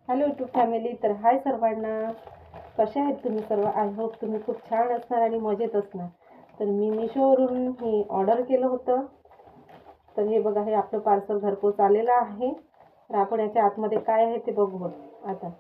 Hello YouTube family. तर हाय सर्वांना, कसे आहेत तुम्ही सर्व? आय होप तुम्ही खूप छान असणार आणि मजेत असणार. तर मी मिशोवरून हे ऑर्डर केलं होतं. तर हे बघा, हे आपलं पार्सल घरपोच आलेलं आहे. तर आपण याच्या आतमध्ये काय आहे ते बघू आता.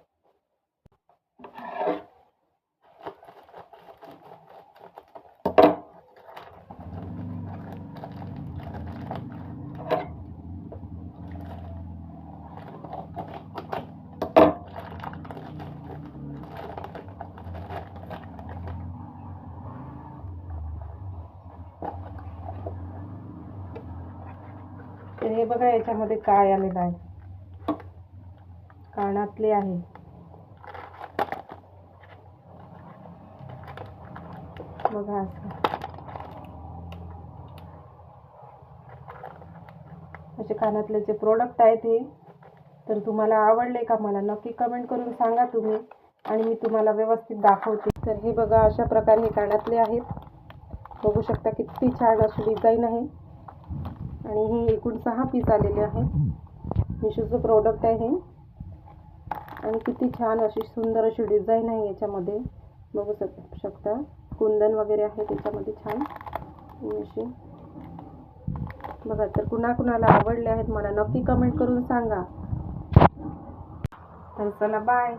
तर हे बघा, याच्यामध्ये काय आलेलं आहे. कानातले आहे. बघा असे कानातल्याचे प्रोडक्ट आहेत हे. तर तुम्हाला आवडले का मला नक्की कमेंट करून सांगा तुम्ही, आणि मी तुम्हाला व्यवस्थित दाखवते. तर हे बघा, अशा प्रकारे हे कानातले आहेत. बघू शकता किती छान अशी डिझाईन आहे. आणि हे एकूण 6 पीस आलेले आहेत. मिशोचं प्रोडक्ट आहे हे. आणि किती छान अशी सुंदर अशी डिझाईन आहे याच्यामध्ये. बघू शकता कुंदन वगैरे आहे त्याच्यामध्ये छान अशी. बघा, तर कुणाला आवडले आहेत मला नक्की कमेंट करून सांगा. तर चला, बाय.